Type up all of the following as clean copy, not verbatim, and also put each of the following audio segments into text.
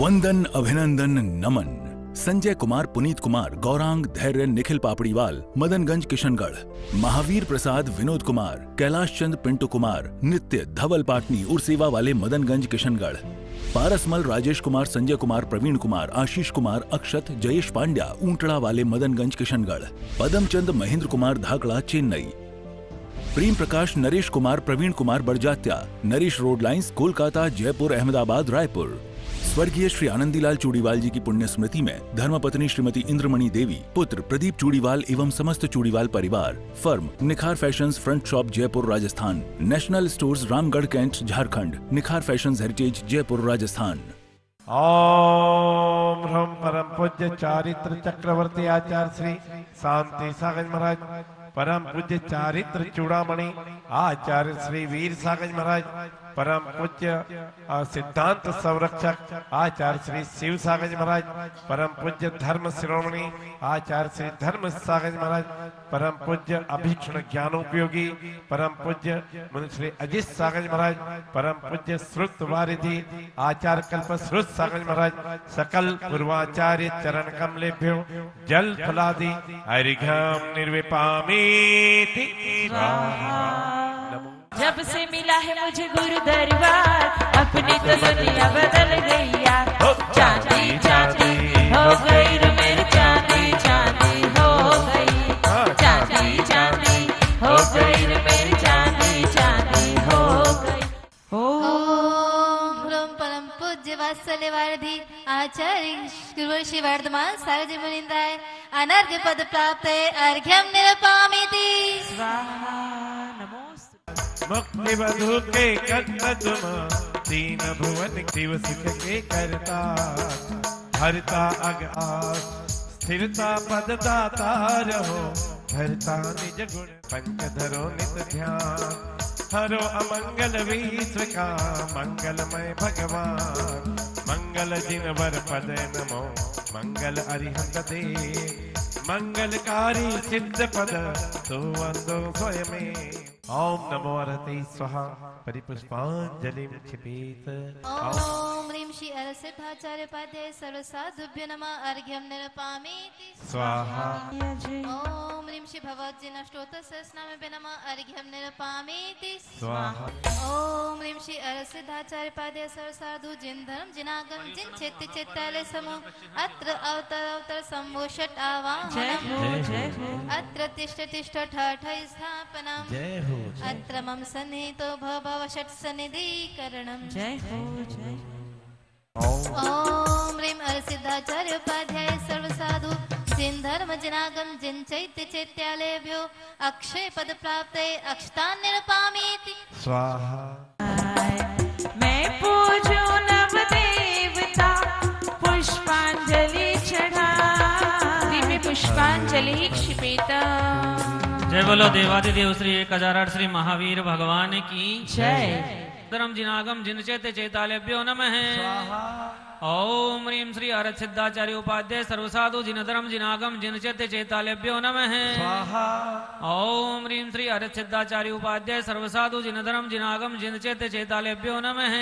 वंदन, अभिनंदन, नमन। संजय कुमार, पुनीत कुमार, गौरांग, धैर्य, निखिल पापड़ीवाल, मदनगंज, किशनगढ़। महावीर प्रसाद, विनोद कुमार, कैलाश चंद, पिंटू कुमार, नित्य, धवल पाटनी, उर्सेवा वाले, मदनगंज, किशनगढ़। पारसमल, राजेश कुमार, संजय कुमार, प्रवीण कुमार, आशीष कुमार, अक्षत, जयेश पांड्या, ऊंटड़ा वाले, मदनगंज, किशनगढ़। पदमचंद, महेंद्र कुमार, धाकड़ा, चेन्नई। Prem Prakash, Naresh Kumar, Praveen Kumar, Barjatya, Naresh road lines, Kolkata, Jaipur, Ahmedabad, Raipur. स्वर्गीय श्री आनंदीलाल चूड़ीवाल जी की पुण्य स्मृति में धर्मपत्नी श्रीमती इंद्रमणि देवी, पुत्र प्रदीप चूड़ीवाल एवं समस्त चूड़ीवाल परिवार। Firm Nikhar fashions, front shop, Jaipur, Rajasthan. National stores, Ramgarh cantt, Jharkhand. Nikhar fashions heritage, Jaipur, Rajasthan. ओम ह्रम परम पूज्य चारित्र चक्रवर्ती आचार्य श्री शांति सागर महाराज, परम पूज्य चारित्र चूड़ामणि आचार्य श्री वीर सागर महाराज, परम पूज्य सिद्धांत संरक्षक आचार्य श्री शिव सागर महाराज, परम पूज्य धर्म शिरोमणि आचार्य श्री धर्म सागर महाराज, परम पूज्य अभीक्षण ज्ञानोपयोगी परम पूज्य मुनि श्री अजित सागर महाराज, परम पूज्य श्रुत वारिधि आचार्य कल्प श्रुत सागर महाराज, सकल पूर्वाचार्य चरण कमलेभ्यो जल फलादि अर्घ्यं निर्विपामीति। जब से मिला है मुझे गुरु दरबार, अपनी तो दुनिया बदल गई यार। चांदी चांदी हो गई रे मेरी, चांदी चांदी हो गई, चांदी चांदी हो गई रे मेरी, चांदी चांदी हो गई। ओम परम पूज्य वात्सल्य वारिधि आचार्य गुरु श्री वर्धमान सारजी मुनिंद्राय अनर्घ्य पद प्राप्त अर्घ्यं निरपामीति। स्वाहा नमो मुक्ति बधु के कंदम तीन भुवन शिव सुख के करता, हरता अग आस स्थिरता पद दाता रहो, धरता निज गुण पंच धरो नित ध्यान, हरो अमंगल विश्व का मंगलमय भगवान, मंगल जिन वर पद नमो, मंगल अरिहंत दे, मंगलकारी सिद्ध पद तो वंदो स्वयं। ओम नमो अरहते स्वाहा परिपुष्पांजलि क्षिपेत। ओम ह्रीं श्री अरसिद्धाचार्य उपाध्याय सर्व साधुभ्यो नमः अर्घ्यं निरपामीति स्वाहा। ओम ह्रीं श्री भगवद्जी अष्टोत्तर सहस्रनाम नमः अर्घ्यं निरपामीति स्वाहा। ओम ह्रीं श्री अरसिद्धाचार्य उपाध्याय सर्व साधु जिन धर्म जिनागम जिन चित्त चित्तालय समूह अत्र अवतर अवतर शंभो षट आवाहनम्, अत्र तिष्ठ तिष्ठ ठाठ स्थापनम्, जय हो अत्र मम सन्निहितो भव षट् सन्निधिकरणम्। जय हो जय। ओम ह्रीं अरसिद्धाचार्य उपाध्याय सर्व साधु जिन धर्म जिनागम जिन चैत्य चैत्यालयभ्यो अक्षय पद प्राप्त अक्षतान् निरपामीति स्वाहा। मैं पूजू नव देवता पुष्पांजलि चढ़ा, दिव्य पुष्पांजलि क्षिपेत। जय बोलो देवादिदेव श्री 1008 श्री महावीर भगवान की जय। धर्म जिनागम जिन चैत्य चैतालेभ्यो नमः। ओम ह्रीं श्री अरहत सिद्धाचार्य उपाध्याय सर्वसाधु जिन धर्म जिनागम जिन चैत्य चैतालेभ्यो नमः। ओम ह्रीं श्री अरहत सिद्धाचार्य उपाध्याय सर्वसाधु जिन धर्म जिनागम जिन चैत्य चैतालेभ्यो नमः।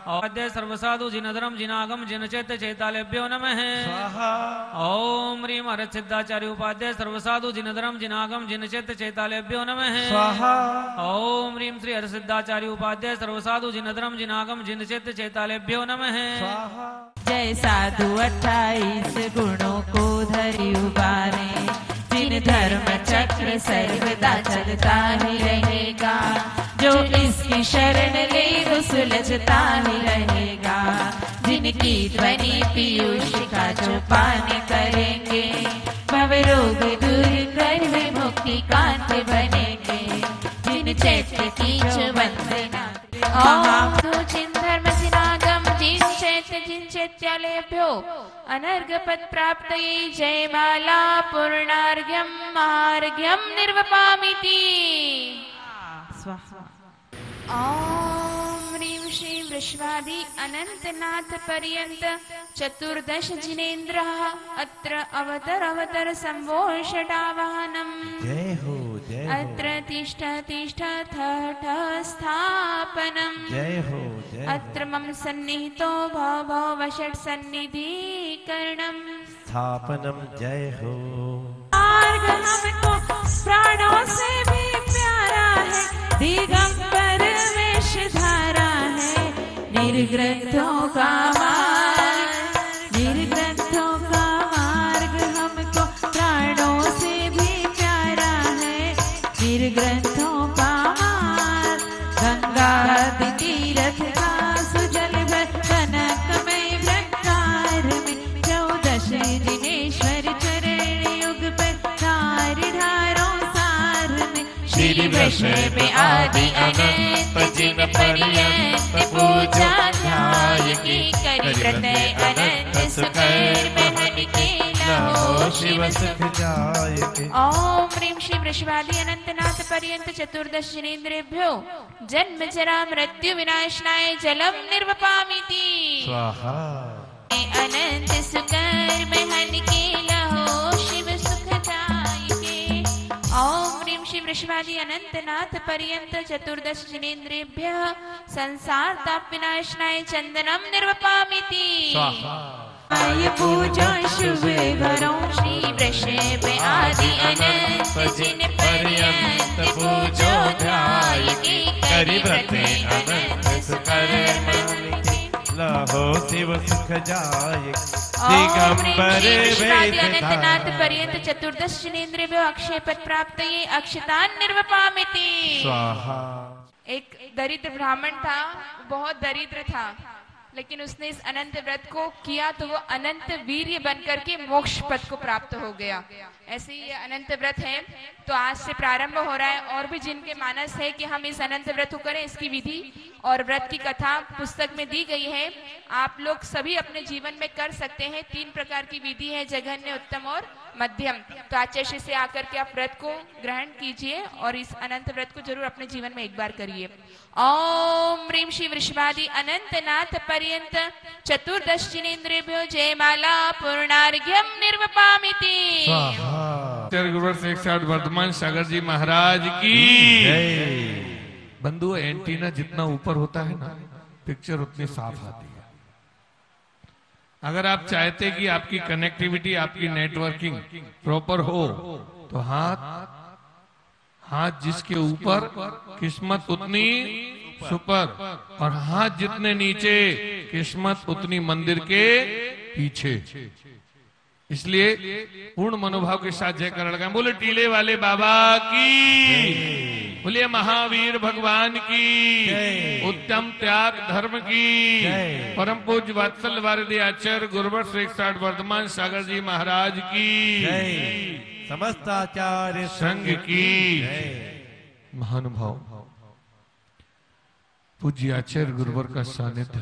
उपाध्याय सर्वसाधु जिन धर्म जिनागम जिन चैत्य चैतालेभ्यो नमः। ओम ह्रीं अरहत सिद्धाचार्य उपाध्याय सर्वसाधु जिन धर्म जिनागम जिन चैत्य चैतालेभ्यो नमः। ओम ह्रीं श्री अरहत सिद्धाचार्य उपाध्याय सर्वसाधु जिन धर्म जिनागम जिन चैत्य चैतालेभ्यो नमः। जय साधु 28 गुणों को धरि उबारे, जिन धर्म चक्र सर्वदा चलता ही रहेगा, जो इसकी शरण ले वो सुलझता ही रहेगा, जिनकी ध्वनि पीयूष का जो पान करेंगे, भव रोग दूर कर वे मुक्ति कांत बनेंगे, जिन चैत्य की जो वंदना। ओम जिन धर्म जिनागम जिन चैत्य जिन चैत्यालयभ्यो अनर्घ पद प्राप्त जय माला पूर्णार्घ्यं मार्घ्यं निर्वपामीति स्वाहा। ओम ह्रीं श्री वृषभादि अनंतनाथ पर्यंत चतुर्दश जिनेन्द्रः अत्र अवतर संभोषटावाहनम् जय हो जय हो अत्र तिष्ठ तिष्ठ ठठ स्थापनम् जय हो जय अत्र मम सन्निहितो भव वषट् सन्निधिकरणम् स्थापनम जय हो। मार्ग हमको प्राणों से भी प्यारा है, दिगंबर वेशधारा है, निर्ग्रंथों का मार्ग, निर्ग्रंथों का मार्ग हमको प्राणों से भी प्यारा है, निर्ग्रंथों का मार्ग। गंगा तीरथ का सुजल कनक में भ्रंकार में 14 दिनेश्वर चरण युग पर धार ढारों सार में श्री वृषभ आदि अनंत जिन पर्यंत पूजा ध्याय की करि व्रत अनंत सुकर्म हन के लहो शिव सुख जायके। ओम ह्रीं श्री वृषभादि अनंतनाथ पर्यंत चतुर्दश जिनेन्द्रेभ्यो जन्म जरा मृत्यु विनाशनाय जलम निर्वपामीति स्वाहा। अनंत सुकर्म हन के लहो शिव सुख जायके। ओम ह्रीं श्री वृषभादि अनंतनाथ पर्यंत चतुर्दश जिनेन्द्रेभ्यः संसार ताप विनाशनाय चंदनम निर्वपामीति स्वाहा। आय पूजा शुभ करो श्री वृषभ आदि अनंत जिन पर्यंत पूजो ध्याय के करि व्रत अनंत सुकर्म लहो शिव सुख जायके। दिगंबर वेद अनंतनाथ पर्यंत चतुर्दश जिनेन्द्रेभ्यो अक्षय पद प्राप्त ये अक्षतान निर्वपामिति स्वाहा। एक दरिद्र ब्राह्मण था, बहुत दरिद्र था, लेकिन उसने इस अनंत व्रत को किया तो वो अनंत वीर्य बनकर के मोक्ष पद को प्राप्त हो गया। ऐसे ही ये अनंत व्रत है, तो आज से प्रारंभ हो रहा है। और भी जिनके मानस है कि हम इस अनंत व्रत को करें, इसकी विधि और व्रत की कथा पुस्तक में दी गई है। आप लोग सभी अपने जीवन में कर सकते हैं। 3 प्रकार की विधि है, जघन्य, उत्तम और मध्यम। तो आचार्य से आकर के आप व्रत को ग्रहण कीजिए और इस अनंत व्रत को जरूर अपने जीवन में एक बार करिए। ओम ह्रीं श्री वृषभादि अनंतनाथ पर्यंत चतुर्दश जिनेन्द्रेभ्यो जयमाला पूर्णार्घ्यम निर्वपामिति। गुरुवर शेख साहब वर्धमान सागर जी महाराज की बंधु। एंटीना जितना ऊपर होता है ना, पिक्चर उतनी साफ आती है। अगर आप चाहते कि आपकी कनेक्टिविटी, आपकी नेटवर्किंग प्रॉपर हो, तो हाथ जिसके ऊपर किस्मत उतनी सुपर, और हाथ जितने नीचे किस्मत उतनी मंदिर के पीछे। इसलिए पूर्ण मनोभाव के साथ जयकार लगाएं। बोले टीले वाले बाबा की, बोले महावीर भगवान की, उत्तम त्याग धर्म की, परम पूज्य वात्सल वारिधि आचार्य गुरुवर शेख साहब वर्धमान सागर जी महाराज की, समस्त आचार्य संघ की। महानुभाव पूज्य आचार्य गुरुवर का सानिध्य,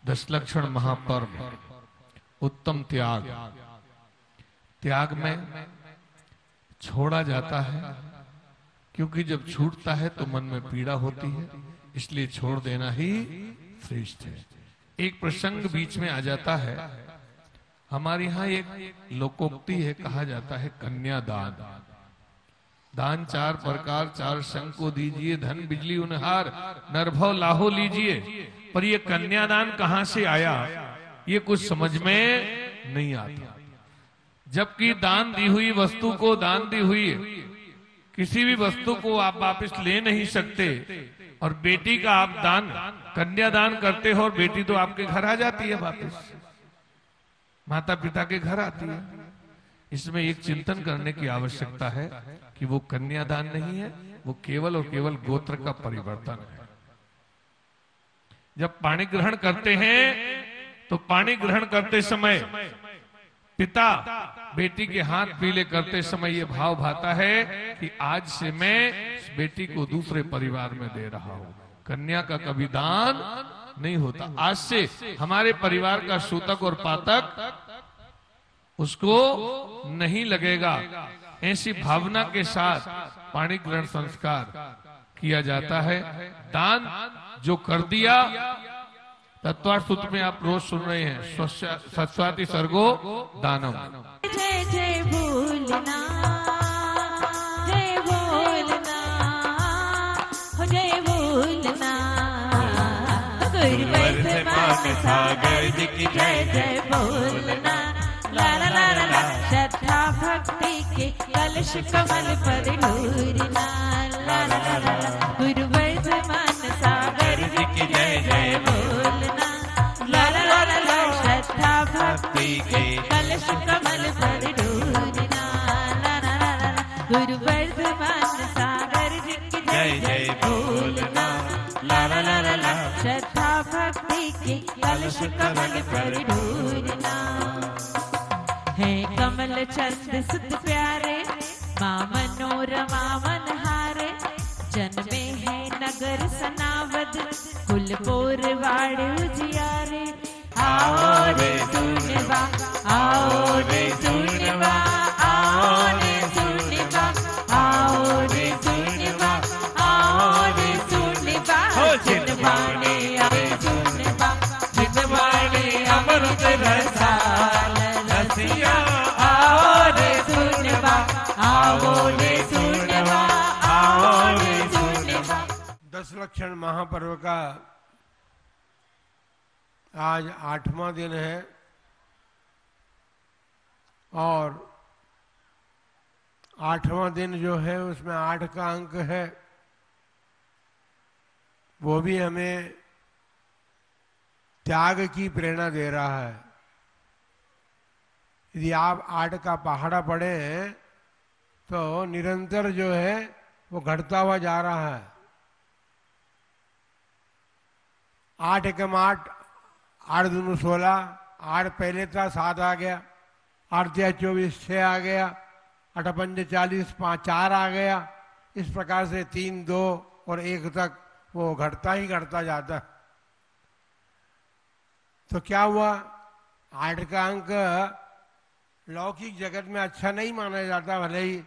10 लक्षण महापर्व, उत्तम त्याग। त्याग में छोड़ा जाता है, क्योंकि जब छूटता है तो मन में पीड़ा होती है, इसलिए छोड़ देना ही श्रेष्ठ है। एक प्रसंग बीच में आ जाता है। हमारे यहाँ एक लोकोक्ति है, कहा जाता है कन्यादान। दान 4 प्रकार 4 संग को दीजिए, धन बिजली उनहार नरभव लाहो लीजिए। पर ये कन्यादान कहाँ से आया, ये कुछ समझ में नहीं आता। जबकि दान दी हुई वस्तु को, दान दी हुई किसी भी वस्तु को आप वापस ले नहीं सकते, और बेटी का आप दान, कन्यादान करते हो और बेटी तो आपके घर आ जाती है, वापस माता पिता के घर आती है। इसमें एक चिंतन करने की आवश्यकता है कि वो कन्यादान नहीं है, वो केवल और केवल गोत्र का परिवर्तन है। जब पाणी ग्रहण करते हैं तो पाणी ग्रहण करते समय पिता बेटी के हाथ पीले करते समय ये भाव भाता है कि आज से मैं इस बेटी को दूसरे परिवार में दे रहा हूं। कन्या का कभी दान नहीं होता। आज से हमारे परिवार का सूतक और पातक उसको नहीं लगेगा। ऐसी भावना के साथ पाणी ग्रहण संस्कार किया जाता है। दान जो कर दिया, तत्वार्थ सूत्र में आप रोज सुन रहे हैं, सत्स्वाति सर्गो दानम। जय जय भूलना, जय भूलना, हो जय भूलना, गुरुवर्धमान सागर जी की जय जय भूलना। ला ला ला ला ला, श्रद्धा भक्ति के कलश कमल पर ढूरना। ला ला ला ला, गुरुवर्धमान सागर जी की जय जय भूलना। ला ला ला ला ला, श्रद्धा भक्ति के कलश कमल पर ढूरना। ला ला ला ला, गुरुवर्धमान सागर जी की जय जय भूलना। ला ला ला ला, श्रद्धा भक्ति के कलश कमल पर ढूरना। है कमल चंद सुत प्यारे, माँ मनोरमा मनहारे, जन्मे है नगर सनावद, कुलपोर वाड़ उजियारे। आओ रे सुनवा, आओ रे सुनवा, आओ रे सुनवा, आओ रे सुनवा, आओ रे सुनवा, जिनवाने आए सुनवा, जिनवाने अमृत रसाल रसिया। आओ रे सुनवा, आओ रे सुनवा, आओ रे सुनवा। 10 लक्षण महापर्व का आज 8वां दिन है और 8वां दिन जो है उसमें 8 का अंक है, वो भी हमें त्याग की प्रेरणा दे रहा है। यदि आप 8 का पहाड़ा पढ़े हैं तो निरंतर जो है वो घटता हुआ जा रहा है। 8 एकम 8, 8 दूनी 16, 8 पहले था 7 आ गया, 8 तिया 24, 6 आ गया, 8 पंजे 40, 5 4 आ गया। इस प्रकार से 3 2 और 1 तक वो घटता ही घटता जाता। तो क्या हुआ, 8 का अंक लौकिक जगत में अच्छा नहीं माना जाता भले ही,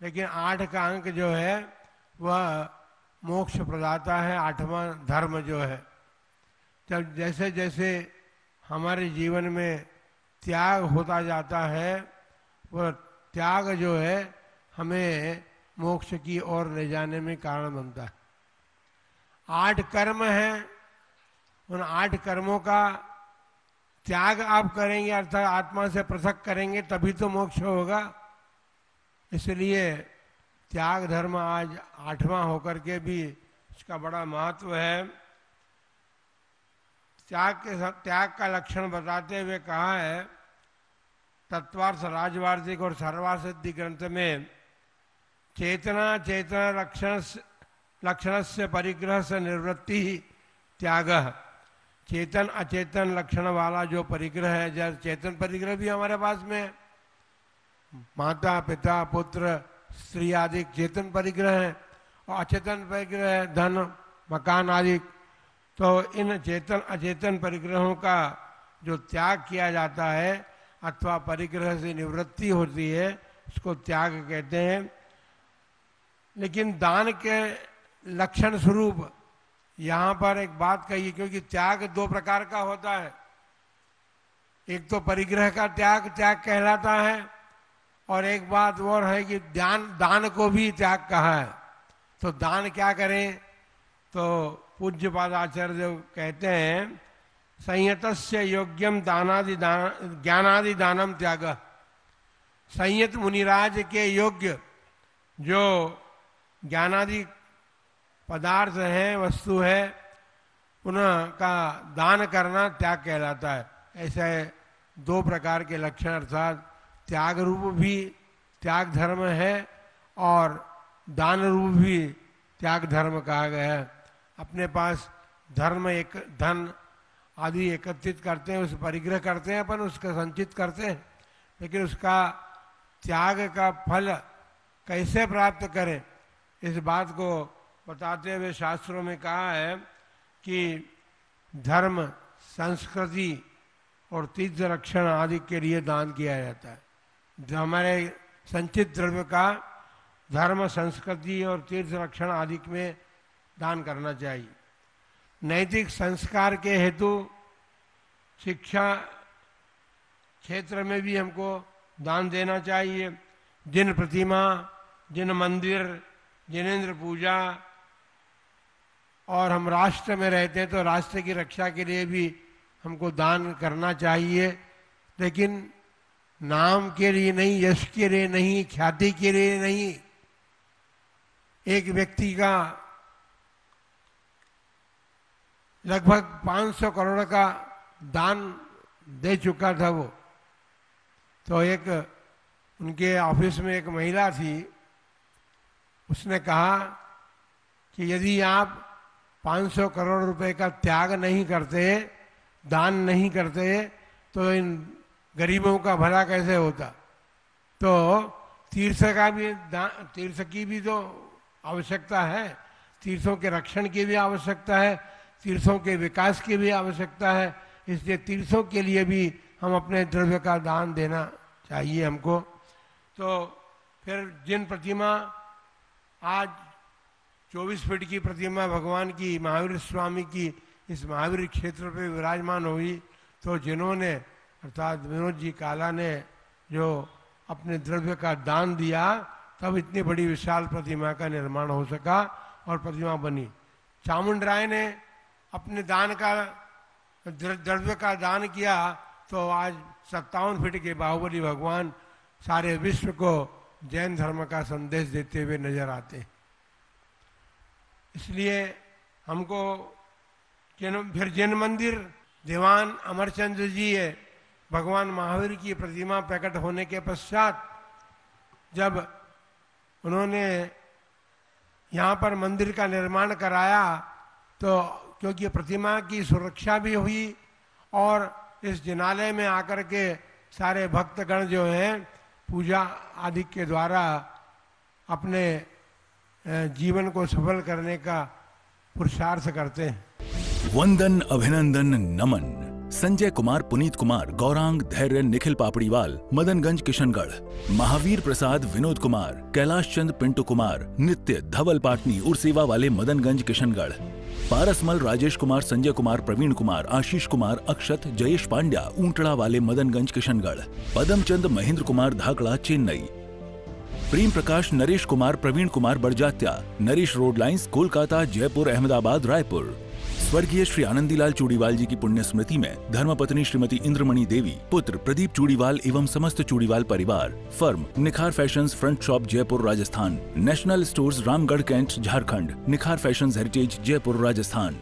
लेकिन 8 का अंक जो है वह मोक्ष प्रदाता है। 8वां धर्म जो है, जब जैसे जैसे हमारे जीवन में त्याग होता जाता है, वह त्याग जो है हमें मोक्ष की ओर ले जाने में कारण बनता है। 8 कर्म हैं, उन 8 कर्मों का त्याग आप करेंगे अर्थात आत्मा से पृथक करेंगे तभी तो मोक्ष होगा। इसलिए त्याग धर्म आज 8वां होकर के भी इसका बड़ा महत्व है। त्याग का लक्षण बताते हुए कहा है, तत्वार्थ राजवार्षिक और सर्वासिद्धि ग्रंथ में चेतना चेतना लक्षण से परिग्रह से निवृत्ति ही त्याग। चेतन अचेतन लक्षण वाला जो परिग्रह है, जैसे चेतन परिग्रह भी हमारे पास में है, माता पिता पुत्र स्त्री आदि चेतन परिग्रह है, और अचेतन परिग्रह है धन मकान आदि। तो इन चेतन अचेतन परिग्रहों का जो त्याग किया जाता है अथवा परिग्रह से निवृत्ति होती है, उसको त्याग कहते हैं। लेकिन दान के लक्षण स्वरूप यहाँ पर एक बात कही, क्योंकि त्याग 2 प्रकार का होता है। एक तो परिग्रह का त्याग कहलाता है, और एक बात और है कि दान को भी त्याग कहा है। तो दान क्या करें, तो पूज्य पादाचार्य कहते हैं संयतस्य योग्यम ज्ञानादि दानम त्याग। संयत मुनिराज के योग्य जो ज्ञानादि पदार्थ है, वस्तु है, उनका दान करना त्याग कहलाता है। ऐसे 2 प्रकार के लक्षण अर्थात त्याग रूप भी त्याग धर्म है और दान रूप भी त्याग धर्म कहा गया है। अपने पास धन आदि एकत्रित करते हैं, उस परिग्रह करते हैं, अपन उसका संचित करते हैं, लेकिन उसका त्याग का फल कैसे प्राप्त करें, इस बात को बताते हुए शास्त्रों में कहा है कि धर्म संस्कृति और तीर्थ रक्षण आदि के लिए दान किया जाता है। हमारे संचित द्रव्य का धर्म संस्कृति और तीर्थ रक्षण आदि में दान करना चाहिए। नैतिक संस्कार के हेतु शिक्षा क्षेत्र में भी हमको दान देना चाहिए। जिन प्रतिमा, जिन मंदिर, जिनेंद्र पूजा, और हम राष्ट्र में रहते हैं तो राष्ट्र की रक्षा के लिए भी हमको दान करना चाहिए, लेकिन नाम के लिए नहीं, यश के लिए नहीं, ख्याति के लिए नहीं। एक व्यक्ति का लगभग 500 करोड़ का दान दे चुका था वो। तो एक उनके ऑफिस में एक महिला थी, उसने कहा कि यदि आप 500 करोड़ रुपए का त्याग नहीं करते, दान नहीं करते, तो इन गरीबों का भला कैसे होता। तो तीर्थ की भी तो आवश्यकता है, तीर्थों के रक्षण की भी आवश्यकता है, तीर्थों के विकास की भी आवश्यकता है। इसलिए तीर्थों के लिए भी हम अपने द्रव्य का दान देना चाहिए हमको। तो फिर जिन प्रतिमा आज 24 फीट की प्रतिमा भगवान की, महावीर स्वामी की इस महावीर क्षेत्र पे विराजमान हुई, तो जिन्होंने अर्थात विनोद जी काला ने जो अपने द्रव्य का दान दिया, तब इतनी बड़ी विशाल प्रतिमा का निर्माण हो सका और प्रतिमा बनी। चामुंड राय ने अपने दान का द्रव्य का दान किया, तो आज 57 फीट के बाहुबली भगवान सारे विश्व को जैन धर्म का संदेश देते हुए नजर आते हैं। इसलिए हमको फिर जैन मंदिर, दीवान अमरचंद्र जी है, भगवान महावीर की प्रतिमा प्रकट होने के पश्चात जब उन्होंने यहाँ पर मंदिर का निर्माण कराया, तो क्योंकि प्रतिमा की सुरक्षा भी हुई और इस जिनालय में आकर के सारे भक्तगण जो हैं पूजा आदि के द्वारा अपने जीवन को सफल करने का पुरुषार्थ करते हैं। वंदन, अभिनंदन, नमन। संजय कुमार, पुनीत कुमार, गौरांग, धैर्य, निखिल पापड़ीवाल, मदनगंज, किशनगढ़। महावीर प्रसाद, विनोद कुमार, कैलाश चंद, पिंटू कुमार, नित्य, धवल पाटनी, उर्सेवा वाले, मदनगंज, किशनगढ़। पारसमल, राजेश कुमार, संजय कुमार, प्रवीण कुमार, आशीष कुमार, अक्षत, जयेश पांड्या, ऊंटड़ा वाले, मदनगंज, किशनगढ़। पदमचंद, महेंद्र कुमार, धाकड़ा, चेन्नई। Prem Prakash, Naresh Kumar, Praveen Kumar, Barjatya, Naresh road lines, Kolkata, Jaipur, Ahmedabad, Raipur. स्वर्गीय श्री आनंदीलाल चूड़ीवाल जी की पुण्य स्मृति में धर्मपत्नी श्रीमती इंद्रमणि देवी, पुत्र प्रदीप चूड़ीवाल एवं समस्त चूड़ीवाल परिवार। Firm Nikhar fashions, front shop, Jaipur, Rajasthan. National stores, Ramgarh cantt, Jharkhand. Nikhar fashions heritage, Jaipur, Rajasthan.